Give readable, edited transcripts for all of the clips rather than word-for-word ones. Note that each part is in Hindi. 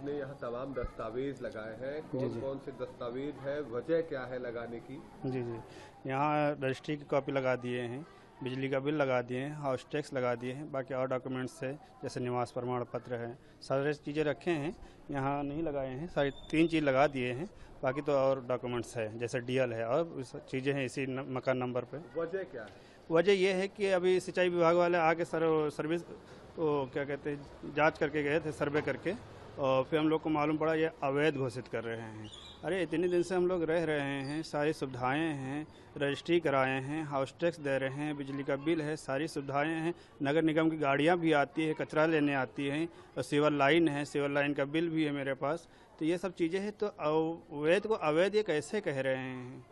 आपने यहाँ तमाम दस्तावेज लगाए हैं, जी, कौन जी। कौन से दस्तावेज है, वजह क्या है लगाने की? जी, जी। यहाँ रजिस्ट्री की कॉपी लगा दिए हैं, बिजली का बिल लगा दिए हैं, हाउस टैक्स लगा दिए हैं, बाकी और डॉक्यूमेंट्स है जैसे निवास प्रमाण पत्र है, सारे चीज़ें रखे हैं। यहाँ नहीं लगाए हैं, सारी 3 चीज़ लगा दिए हैं, बाकी तो और डॉक्यूमेंट्स है जैसे डीएल है और चीज़ें हैं इसी मकान नंबर पे। वजह क्या है? वजह यह है कि अभी सिंचाई विभाग वाले आके सर्विस वो क्या कहते हैं जांच करके गए थे, सर्वे करके, और फिर हम लोग को मालूम पड़ा ये अवैध घोषित कर रहे हैं। अरे इतने दिन से हम लोग रह रहे हैं, सारी सुविधाएं हैं, रजिस्ट्री कराए हैं, हाउस टैक्स दे रहे हैं, बिजली का बिल है, सारी सुविधाएं हैं, नगर निगम की गाड़ियां भी आती है, कचरा लेने आती हैं, और सीवर लाइन है, सीवर लाइन का बिल भी है मेरे पास। तो ये सब चीज़ें हैं, तो अवैध को अवैध ये कैसे कह रहे हैं,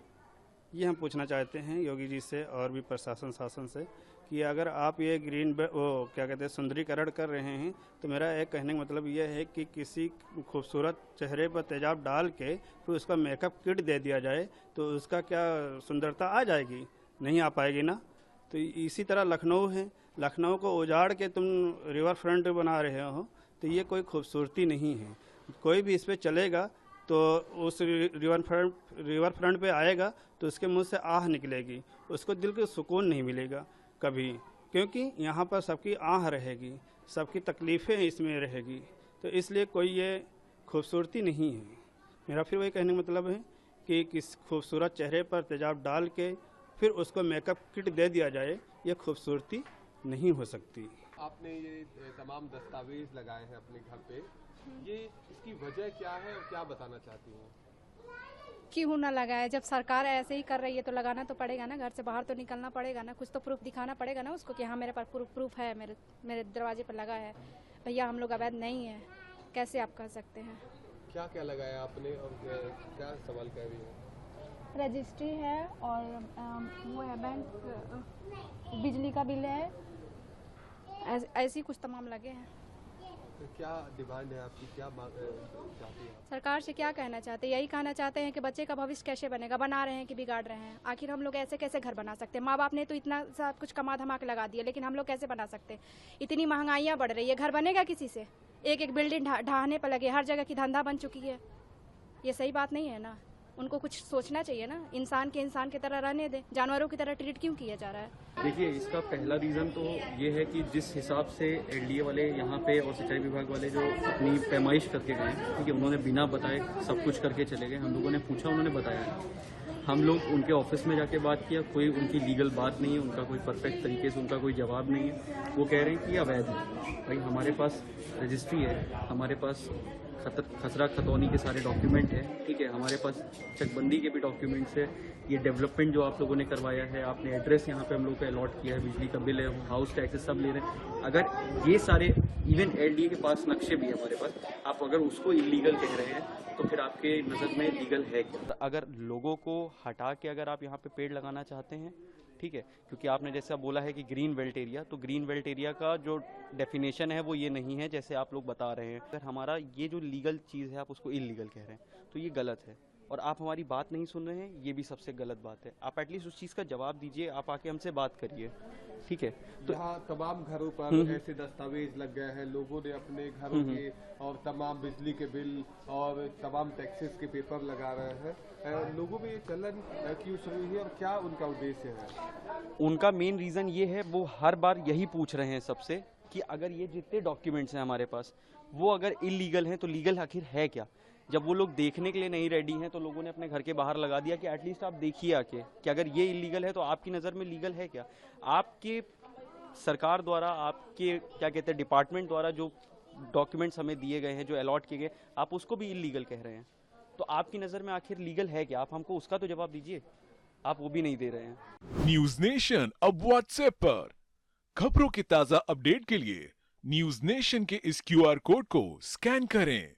ये हम पूछना चाहते हैं योगी जी से और भी प्रशासन शासन से कि अगर आप ये वो क्या कहते हैं सुंदरीकरण कर रहे हैं, तो मेरा एक कहने का मतलब ये है कि किसी खूबसूरत चेहरे पर तेजाब डाल के फिर उसका मेकअप किट दे दिया जाए तो उसका क्या सुंदरता आ जाएगी? नहीं आ पाएगी ना। तो इसी तरह लखनऊ है, लखनऊ को उजाड़ के तुम रिवर फ्रंट बना रहे हो, तो ये कोई खूबसूरती नहीं है। कोई भी इस पर चलेगा तो उस रिवर फ्रंट पे आएगा तो उसके मुंह से आह निकलेगी, उसको दिल को सुकून नहीं मिलेगा कभी, क्योंकि यहाँ पर सबकी आह रहेगी, सबकी तकलीफ़ें इसमें रहेगी। तो इसलिए कोई ये खूबसूरती नहीं है। मेरा फिर वही कहने का मतलब है कि किस खूबसूरत चेहरे पर तेजाब डाल के फिर उसको मेकअप किट दे दिया जाए, ये खूबसूरती नहीं हो सकती। आपने ये तमाम दस्तावेज लगाए हैं अपने घर पे, ये इसकी वजह क्या है और क्या बताना चाहती हैं? क्यों ना लगाए? जब सरकार ऐसे ही कर रही है तो लगाना तो पड़ेगा ना, घर से बाहर तो निकलना पड़ेगा ना, कुछ तो प्रूफ दिखाना पड़ेगा ना उसको कि हाँ मेरे पास प्रूफ है, मेरे दरवाजे पर लगा है। भैया हम लोग अवैध नहीं है, कैसे आप कह सकते हैं? क्या क्या लगाया आपने और क्या सवाल कर रही है? रजिस्ट्री है और वो है बैंक, बिजली का बिल है, ऐसे ही कुछ तमाम लगे हैं। तो क्या डिमांड है आपकी, क्या चाहती है? सरकार से क्या कहना चाहते हैं? यही कहना चाहते हैं कि बच्चे का भविष्य कैसे बनेगा, बना रहे हैं कि बिगाड़ रहे हैं। आखिर हम लोग ऐसे कैसे घर बना सकते हैं? माँ बाप ने तो इतना सब कुछ कमा धमा के लगा दिया, लेकिन हम लोग कैसे बना सकते हैं? इतनी महंगाइयाँ बढ़ रही है, घर बनेगा किसी से? एक एक बिल्डिंग ढाहने पर लगे, हर जगह की धंधा बन चुकी है। ये सही बात नहीं है ना, उनको कुछ सोचना चाहिए ना। इंसान की तरह रहने दे, जानवरों की तरह ट्रीट क्यों किया जा रहा है? देखिए, इसका पहला रीज़न तो ये है कि जिस हिसाब से एलडीए वाले यहाँ पे और सिंचाई विभाग वाले जो अपनी पैमाइश करके गए, ठीक है, उन्होंने बिना बताए सब कुछ करके चले गए। हम लोगों ने पूछा, उन्होंने बताया। हम लोग उनके ऑफिस में जाके बात किया, कोई उनकी लीगल बात नहीं है, उनका कोई परफेक्ट तरीके से उनका कोई जवाब नहीं है। वो कह रहे हैं कि अवैध है। भाई हमारे पास रजिस्ट्री है, हमारे पास खसरा खतौनी के सारे डॉक्यूमेंट है, ठीक है, हमारे पास चकबंदी के भी डॉक्यूमेंट्स है। ये डेवलपमेंट जो आप लोगों ने करवाया है, आपने एड्रेस यहाँ पे हम लोग को अलॉट किया है, बिजली का बिल है, हाउस टैक्सेस सब ले रहे हैं। अगर ये सारे इवन एलडीए के पास नक्शे भी है हमारे पास, आप अगर उसको इलीगल कह रहे हैं तो फिर आपके नज़र में लीगल है क्या? अगर लोगों को हटा के अगर आप यहाँ पे पेड़ लगाना चाहते हैं, ठीक है, क्योंकि आपने जैसा बोला है कि ग्रीन बेल्ट एरिया, तो ग्रीन बेल्ट एरिया का जो डेफिनेशन है वो ये नहीं है जैसे आप लोग बता रहे हैं। अगर हमारा ये जो लीगल चीज़ है आप उसको इलीगल कह रहे हैं तो ये गलत है, और आप हमारी बात नहीं सुन रहे हैं, ये भी सबसे गलत बात है। आप एटलीस्ट उस चीज़ का जवाब दीजिए, आप आके हमसे बात करिए, ठीक है। तो यहाँ तमाम घरों पर ऐसे दस्तावेज लग गए हैं, लोगों ने अपने घरों के और तमाम बिजली के बिल और तमाम टैक्सेस के पेपर लगा रहे हैं। लोगों में ये चलन क्यों शुरू हुई और क्या उनका उद्देश्य है? उनका मेन रीज़न ये है, वो हर बार यही पूछ रहे हैं सबसे कि अगर ये जितने डॉक्यूमेंट्स हैं हमारे पास वो अगर इलीगल हैं तो लीगल आखिर है क्या। जब वो लोग देखने के लिए नहीं रेडी हैं तो लोगों ने अपने घर के बाहर लगा दिया कि एटलीस्ट आप देखिए आके कि अगर ये इलीगल है तो आपकी नज़र में लीगल है क्या। आपके सरकार द्वारा, आपके क्या कहते हैं डिपार्टमेंट द्वारा जो डॉक्यूमेंट्स हमें दिए गए हैं, जो अलॉट किए गए, आप उसको भी इलीगल कह रहे हैं, तो आपकी नज़र में आखिर लीगल है क्या? आप हमको उसका तो जवाब दीजिए, आप वो भी नहीं दे रहे हैं। न्यूज नेशन अब व्हाट्सएप पर खबरों के ताजा अपडेट के लिए न्यूज नेशन के इस क्यूआर कोड को स्कैन करें।